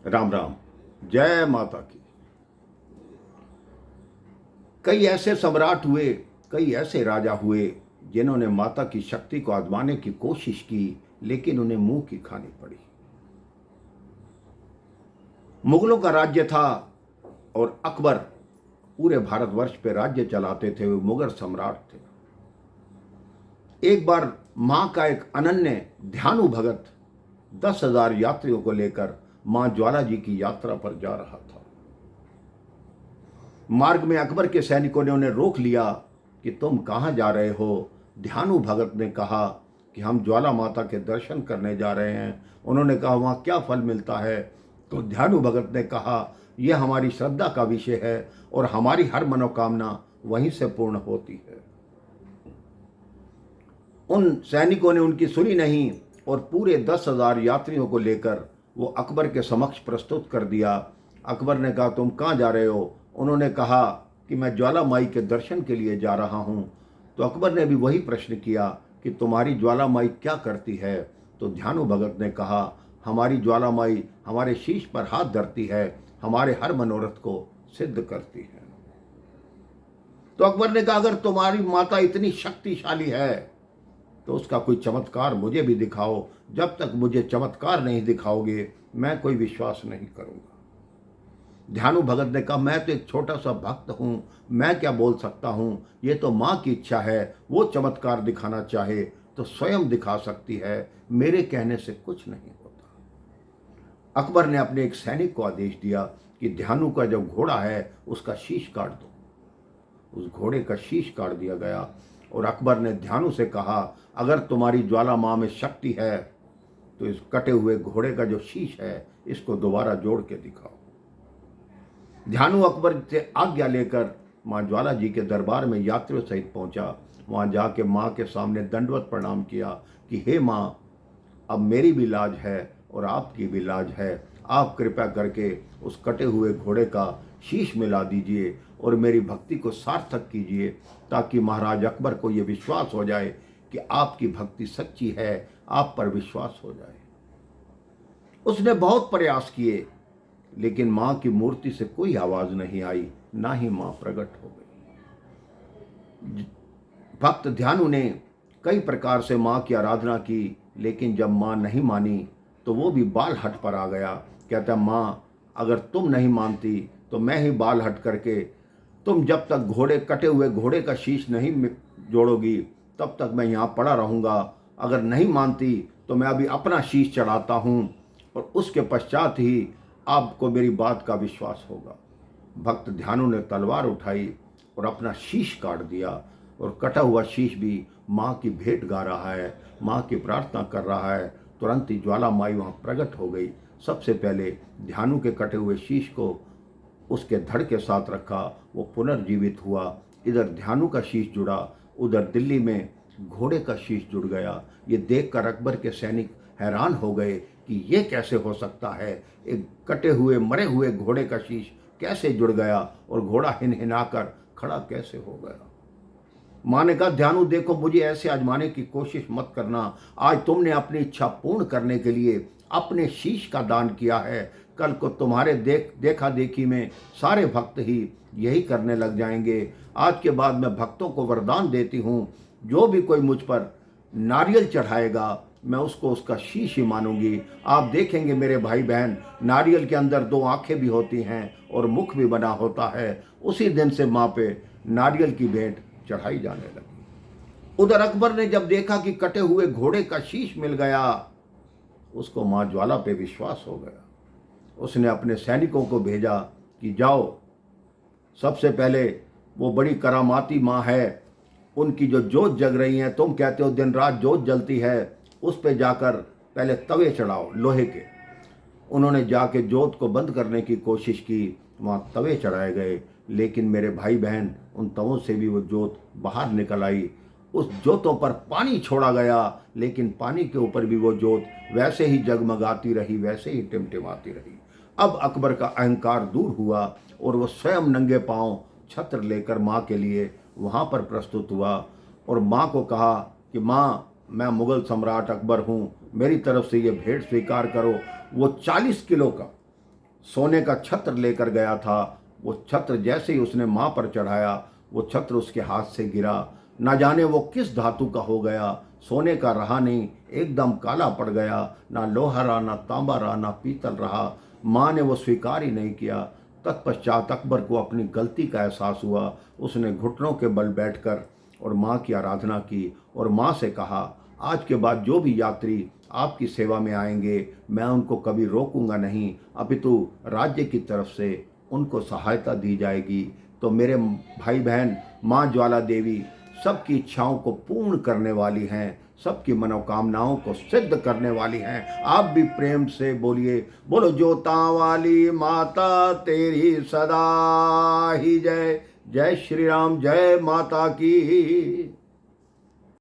राम राम। जय माता की। कई ऐसे सम्राट हुए, कई ऐसे राजा हुए जिन्होंने माता की शक्ति को आजमाने की कोशिश की, लेकिन उन्हें मुंह की खानी पड़ी। मुगलों का राज्य था और अकबर पूरे भारतवर्ष पे राज्य चलाते थे। वे मुगल सम्राट थे। एक बार मां का एक अनन्य ध्यानु भगत 10,000 यात्रियों को लेकर मां ज्वाला जी की यात्रा पर जा रहा था। मार्ग में अकबर के सैनिकों ने उन्हें रोक लिया कि तुम कहां जा रहे हो। ध्यानु भगत ने कहा कि हम ज्वाला माता के दर्शन करने जा रहे हैं। उन्होंने कहा वहां क्या फल मिलता है। तो ध्यानु भगत ने कहा यह हमारी श्रद्धा का विषय है और हमारी हर मनोकामना वहीं से पूर्ण होती है। उन सैनिकों ने उनकी सुनी नहीं और पूरे 10,000 यात्रियों को लेकर वो अकबर के समक्ष प्रस्तुत कर दिया। अकबर ने कहा तुम कहाँ जा रहे हो। उन्होंने कहा कि मैं ज्वाला माई के दर्शन के लिए जा रहा हूँ। तो अकबर ने भी वही प्रश्न किया कि तुम्हारी ज्वाला माई क्या करती है। तो ध्यानु भगत ने कहा हमारी ज्वाला माई हमारे शीश पर हाथ धरती है, हमारे हर मनोरथ को सिद्ध करती है। तो अकबर ने कहा अगर तुम्हारी माता इतनी शक्तिशाली है तो उसका कोई चमत्कार मुझे भी दिखाओ। जब तक मुझे चमत्कार नहीं दिखाओगे मैं कोई विश्वास नहीं करूंगा। ध्यानु भगत ने कहा मैं तो एक छोटा सा भक्त हूं, मैं क्या बोल सकता हूं। ये तो मां की इच्छा है। वो चमत्कार दिखाना चाहे तो स्वयं दिखा सकती है, मेरे कहने से कुछ नहीं होता। अकबर ने अपने एक सैनिक को आदेश दिया कि ध्यानु का जो घोड़ा है उसका शीश काट दो। उस घोड़े का शीश काट दिया गया और अकबर ने ध्यानु से कहा अगर तुम्हारी ज्वाला मां में शक्ति है तो इस कटे हुए घोड़े का जो शीश है इसको दोबारा जोड़ के दिखाओ। ध्यानु अकबर से आज्ञा लेकर मां ज्वाला जी के दरबार में यात्रियों सहित पहुंचा। वहां जाके मां के सामने दंडवत प्रणाम किया कि हे मां, अब मेरी भी लाज है और आपकी भी लाज है। आप कृपया करके उस कटे हुए घोड़े का शीश मिला दीजिए और मेरी भक्ति को सार्थक कीजिए, ताकि महाराज अकबर को यह विश्वास हो जाए कि आपकी भक्ति सच्ची है, आप पर विश्वास हो जाए। उसने बहुत प्रयास किए लेकिन मां की मूर्ति से कोई आवाज नहीं आई, ना ही मां प्रकट हो गई। भक्त ध्यानु ने कई प्रकार से मां की आराधना की, लेकिन जब मां नहीं मानी तो वो भी बाल हट पर आ गया। कहता मां अगर तुम नहीं मानती तो मैं ही बाल हट करके, तुम जब तक कटे हुए घोड़े का शीश नहीं जोड़ोगी तब तक मैं यहाँ पड़ा रहूँगा। अगर नहीं मानती तो मैं अभी अपना शीश चढ़ाता हूँ और उसके पश्चात ही आपको मेरी बात का विश्वास होगा। भक्त ध्यानु ने तलवार उठाई और अपना शीश काट दिया और कटा हुआ शीश भी माँ की भेंट गा रहा है, माँ की प्रार्थना कर रहा है। तुरंत ही ज्वाला माई वहाँ प्रकट हो गई। सबसे पहले ध्यानु के कटे हुए शीश को उसके धड़ के साथ रखा, वो पुनर्जीवित हुआ। इधर ध्यानु का शीश जुड़ा, उधर दिल्ली में घोड़े का शीश जुड़ गया। ये देखकर अकबर के सैनिक हैरान हो गए कि ये कैसे हो सकता है। एक कटे हुए मरे हुए घोड़े का शीश कैसे जुड़ गया और घोड़ा हिनहिनाकर खड़ा कैसे हो गया। मां ने कहा ध्यानु देखो, मुझे ऐसे आजमाने की कोशिश मत करना। आज तुमने अपनी इच्छा पूर्ण करने के लिए अपने शीश का दान किया है, कल को तुम्हारे देखा देखी में सारे भक्त ही यही करने लग जाएंगे। आज के बाद मैं भक्तों को वरदान देती हूँ, जो भी कोई मुझ पर नारियल चढ़ाएगा मैं उसको उसका शीश ही मानूंगी। आप देखेंगे मेरे भाई बहन, नारियल के अंदर 2 आंखें भी होती हैं और मुख भी बना होता है। उसी दिन से माँ पे नारियल की भेंट चढ़ाई जाने लगी। उधर अकबर ने जब देखा कि कटे हुए घोड़े का शीश मिल गया, उसको माँ ज्वाला पे विश्वास हो गया। उसने अपने सैनिकों को भेजा कि जाओ, सबसे पहले वो बड़ी करामाती माँ है, उनकी जो जोत जग रही है, तुम कहते हो दिन रात जोत जलती है, उस पे जाकर पहले तवे चढ़ाओ लोहे के। उन्होंने जाके जोत को बंद करने की कोशिश की, वहाँ तवे चढ़ाए गए, लेकिन मेरे भाई बहन उन तवों से भी वो जोत बाहर निकल आई। उस जोतों पर पानी छोड़ा गया, लेकिन पानी के ऊपर भी वो जोत वैसे ही जगमगाती रही, वैसे ही टिमटिमाती रही। अब अकबर का अहंकार दूर हुआ और वो स्वयं नंगे पांव छत्र लेकर माँ के लिए वहाँ पर प्रस्तुत हुआ और माँ को कहा कि माँ, मैं मुगल सम्राट अकबर हूँ, मेरी तरफ से ये भेंट स्वीकार करो। वो 40 किलो का सोने का छत्र लेकर गया था। वो छत्र जैसे ही उसने माँ पर चढ़ाया, वो छत्र उसके हाथ से गिरा। ना जाने वो किस धातु का हो गया, सोने का रहा नहीं, एकदम काला पड़ गया। ना लोहा रहा, ना तांबा रहा, ना पीतल रहा। माँ ने वो स्वीकार ही नहीं किया। तत्पश्चात अकबर को अपनी गलती का एहसास हुआ। उसने घुटनों के बल बैठकर और माँ की आराधना की और माँ से कहा, आज के बाद जो भी यात्री आपकी सेवा में आएंगे, मैं उनको कभी रोकूंगा नहीं, अपितु राज्य की तरफ से उनको सहायता दी जाएगी। तो मेरे भाई बहन, माँ ज्वाला देवी सबकी इच्छाओं को पूर्ण करने वाली हैं, सबकी मनोकामनाओं को सिद्ध करने वाली हैं। आप भी प्रेम से बोलिए, बोलो जोता वाली माता तेरी सदा ही जय। जय श्री राम, जय माता की।